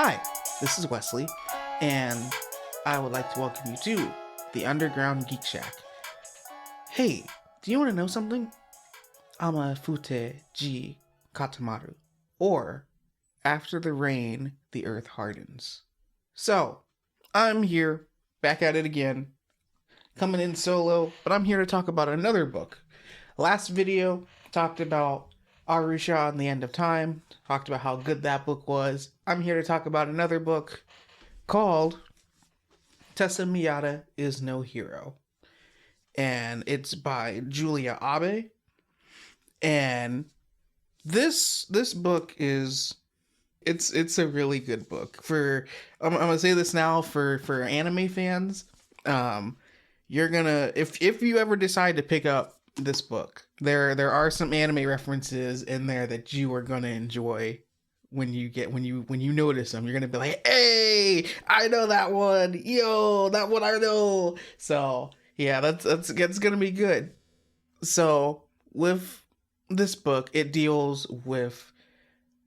Hi, this is Wesley, and I would like to welcome you to the Underground Geek Shack. Hey, do you want to know something? Ama fute ji katamaru, or after the rain, the earth hardens. So, I'm here, back at it again, coming in solo, but I'm here to talk about another book. Last video talked about Arusha and the End of Time, talked about how good that book was. I'm here to talk about another book called Tessa Miyata is No Hero. And it's by Julia Abe. And this book is it's a really good book. I'm gonna say this now for anime fans. You're gonna if you ever decide to pick up this book, there are some anime references in there that you are gonna enjoy when you notice them. You're gonna be like, hey, I know that one. Yo, that one I know. So yeah, that's gonna be good. So with this book, it dives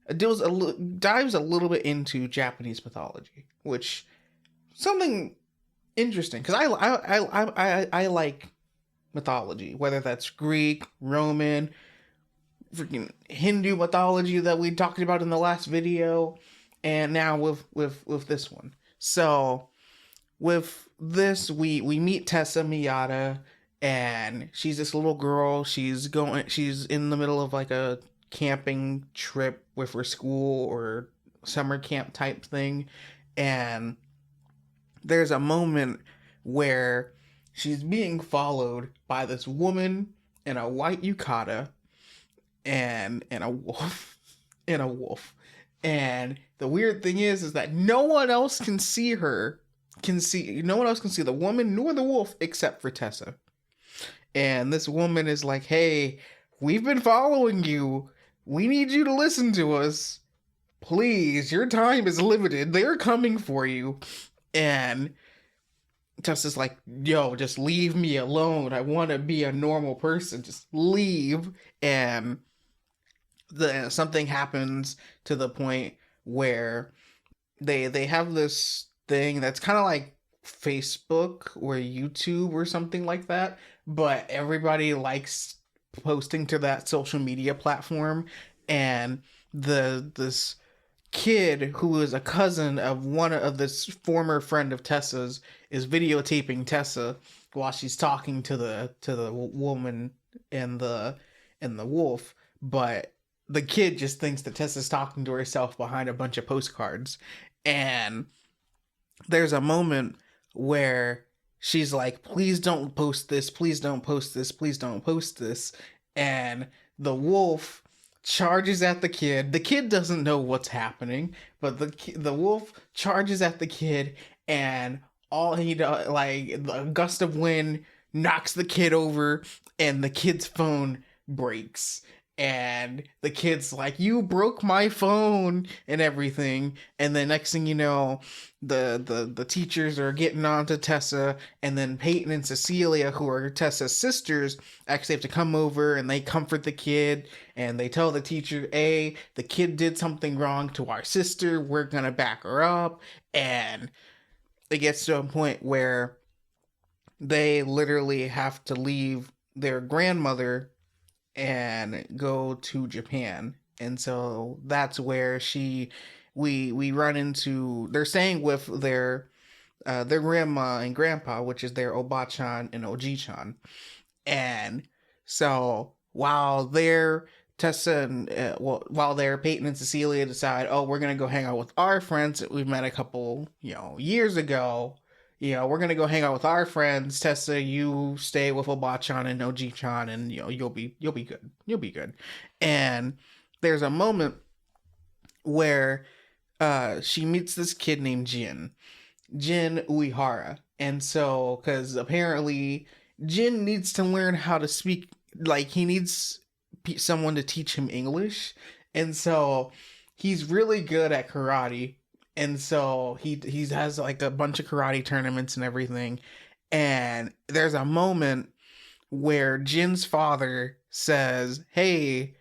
a little bit into Japanese mythology, which something interesting because I like mythology, whether that's Greek, Roman, freaking Hindu mythology that we talked about in the last video, and now with this one. So with this, we meet Tessa Miyata, and she's this little girl. She's in the middle of like a camping trip with her school or summer camp type thing, and there's a moment where she's being followed by this woman in a white yukata and a wolf and a wolf. And the weird thing is that no one else can see no one else can see the woman nor the wolf except for Tessa. And this woman is like, hey, we've been following you. We need you to listen to us. Please, your time is limited. They're coming for you. And Tessa's like, yo, just leave me alone. I want to be a normal person. Just leave. And something happens to the point where they have this thing that's kind of like Facebook or YouTube or something like that, but everybody likes posting to that social media platform. And this kid who is a cousin of one of this former friend of Tessa's is videotaping Tessa while she's talking to the woman and the wolf, but the kid just thinks that Tessa's talking to herself behind a bunch of postcards. And there's a moment where she's like, please don't post this, please don't post this, please don't post this. And the wolf charges at the kid. The kid doesn't know what's happening, but the wolf charges at the kid, and all he does, like, a gust of wind knocks the kid over, and the kid's phone breaks. And the kid's like, you broke my phone and everything. And then next thing you know, the teachers are getting on to Tessa, and then Peyton and Cecilia, who are Tessa's sisters, actually have to come over, and they comfort the kid, and they tell the teacher, hey, the kid did something wrong to our sister, we're gonna back her up. And it gets to a point where they literally have to leave their grandmother and go to Japan. And so that's where we run into, they're staying with their grandma and grandpa, which is their Obachan and Oji-chan. And so while they're while they're Peyton and Cecilia decide, oh, we're gonna go hang out with our friends that we've met a couple years ago. We're gonna go hang out with our friends. Tessa, you stay with Obachan and Oji-chan, and you'll be good. You'll be good. And there's a moment where she meets this kid named Jin Uehara. And so, because apparently Jin needs to learn how to speak, like, he needs someone to teach him English. And so he's really good at karate. And so he has like a bunch of karate tournaments and everything. And there's a moment where Jin's father says, hey,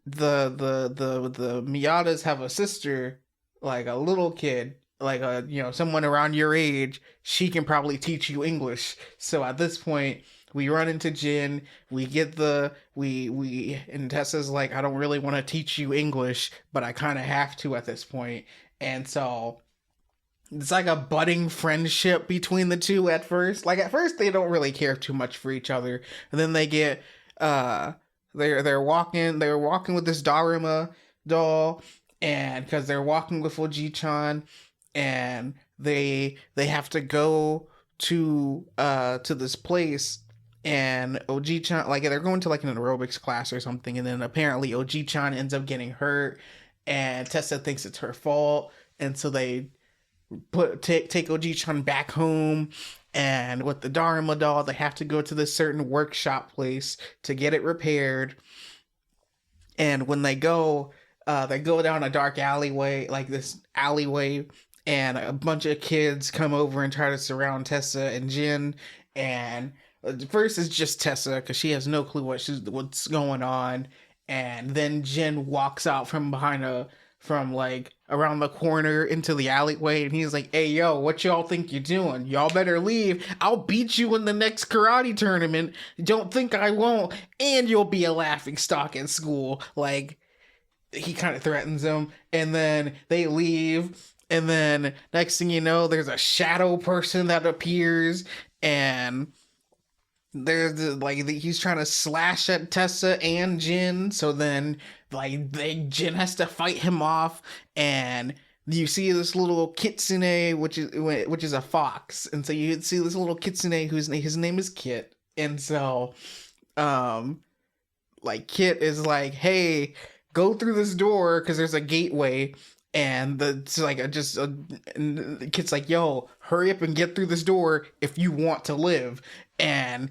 the Miyatas have a sister like a little kid, like a someone around your age, she can probably teach you English. So at this point, we run into Jin. We get the we and Tessa's like, I don't really want to teach you English, but I kind of have to at this point. And so it's like a budding friendship between the two at first. Like at first they don't really care too much for each other, and then they get uh they're walking with this Daruma doll, and because they're walking with Oji-chan, and they have to go to this place, and Oji-chan, like they're going to like an aerobics class or something, and then apparently Oji-chan ends up getting hurt, and Tessa thinks it's her fault, and so they take Oji-chan back home, and with the Dharma doll, they have to go to this certain workshop place to get it repaired. And when they go down a dark alleyway, like this alleyway, and a bunch of kids come over and try to surround Tessa and Jin. And first it's just Tessa because she has no clue what's going on, and then Jin walks out from like around the corner into the alleyway, and he's like, hey yo, what y'all think you're doing? Y'all better leave. I'll beat you in the next karate tournament. Don't think I won't. And you'll be a laughing stock at school. Like, he kind of threatens them, and then they leave, and then next thing you know, there's a shadow person that appears, and he's trying to slash at Tessa and Jin, so then Jin has to fight him off, and you see this little kitsune, which is a fox, and so you see this little kitsune his name is Kit, and so Kit is like, hey, go through this door because there's a gateway. And the kid's like, yo, hurry up and get through this door if you want to live. And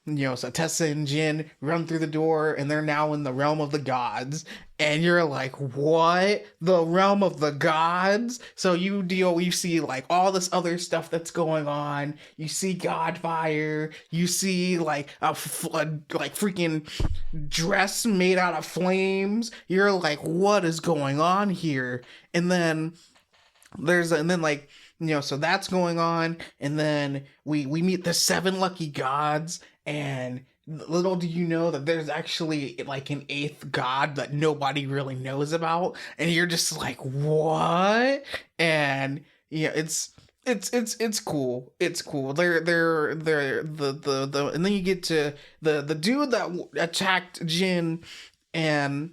so Tessa and Jin run through the door, and they're now in the realm of the gods. And you're like, what? The realm of the gods? So you see like all this other stuff that's going on. You see Godfire. You see like a freaking dress made out of flames. You're like, what is going on here? And then so that's going on, and then we meet the 7 lucky gods, and little do you know that there's actually like an 8th god that nobody really knows about, and you're just like, what? And it's cool. It's cool. They're the and then you get to the dude that attacked Jin and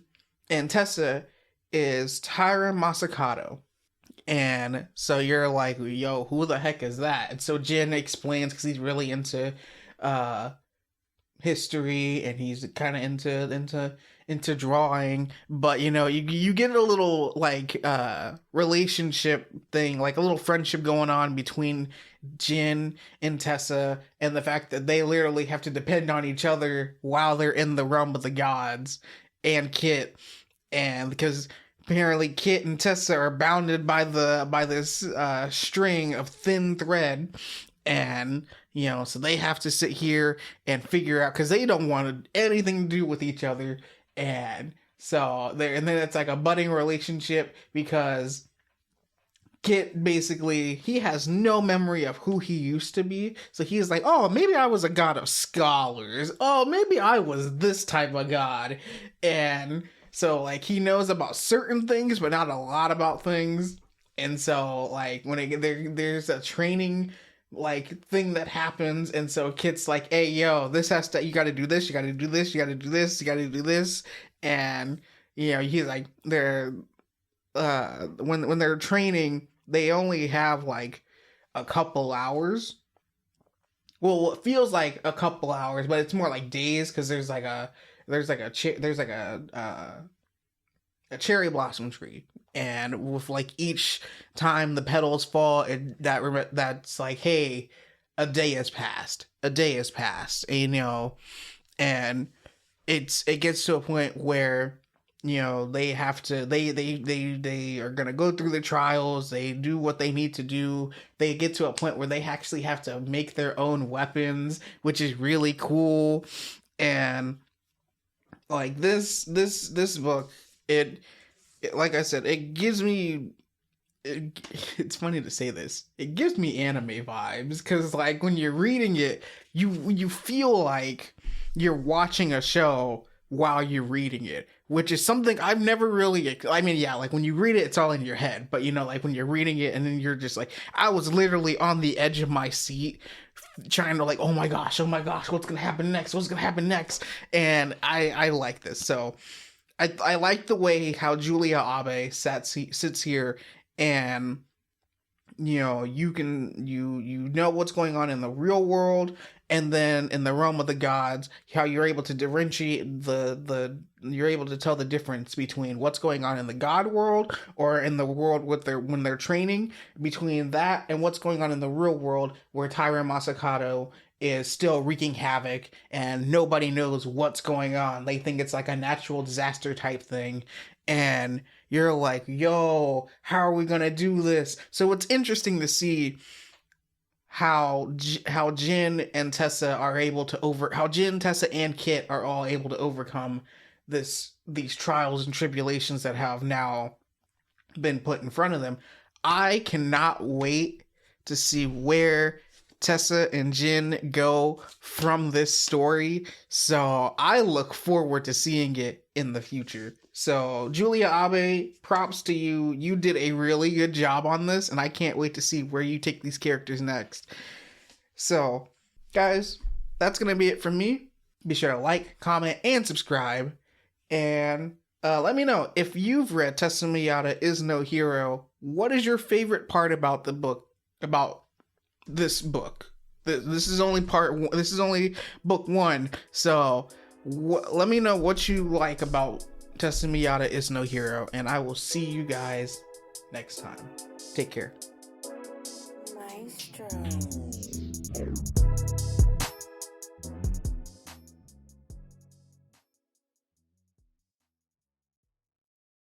Tessa is Taira Masakato. And so you're like, yo, who the heck is that? And so Jin explains, because he's really into history, and he's kind of into drawing, but you get a little like relationship thing, like a little friendship going on between Jin and Tessa, and the fact that they literally have to depend on each other while they're in the realm of the gods, and Kit, and because apparently Kit and Tessa are bounded by this string of thin thread, and so they have to sit here and figure out, because they don't want anything to do with each other, and so and then it's like a budding relationship, because Kit basically, he has no memory of who he used to be, so he's like, oh, maybe I was a god of scholars, oh, maybe I was this type of god, and so like he knows about certain things but not a lot about things. And so like when there's a training like thing that happens, and so Kit's like, hey yo, you gotta do this, you gotta do this, you gotta do this, you gotta do this. And he's like, they're when they're training, they only have like a couple hours. Well, it feels like a couple hours, but it's more like days, because there's a cherry blossom tree, and with like each time the petals fall, that's like, hey, a day has passed, and and it gets to a point where they have to they are gonna go through the trials, they do what they need to do, they get to a point where they actually have to make their own weapons, which is really cool. And like this book, it like I said, it gives me it's funny to say this. It gives me anime vibes because, like, when you're reading it, you feel like you're watching a show while you're reading it, which is something I've never really. I mean, yeah, like when you read it, it's all in your head, but you know, like when you're reading it, and then you're just like, I was literally on the edge of my seat, trying to like, oh my gosh, what's gonna happen next? What's gonna happen next? And I like this. So I like the way how Julia Abe sits here, and you know what's going on in the real world, and then in the realm of the gods, how you're able to differentiate the you're able to tell the difference between what's going on in the god world, or in the world with their when they're training, between that and what's going on in the real world, where Tyra Masakato is still wreaking havoc and nobody knows what's going on. They think it's like a natural disaster type thing, and you're like, yo, how are we gonna do this? So it's interesting to see how Jin and Tessa are able to how Jin, Tessa, and Kit are all able to overcome these trials and tribulations that have now been put in front of them. I cannot wait to see where Tessa and Jin go from this story. So I look forward to seeing it in the future. So Julia Abe, props to you. You did a really good job on this, and I can't wait to see where you take these characters next. So, guys, that's going to be it from me. Be sure to like, comment, and subscribe. And let me know, if you've read Tessa Miyata Is No Hero, what is your favorite part about the book, about this book? This is only this is only book 1. So let me know what you like about Tessa Miyata Is No Hero, and I will see you guys next time. Take care. Maestro.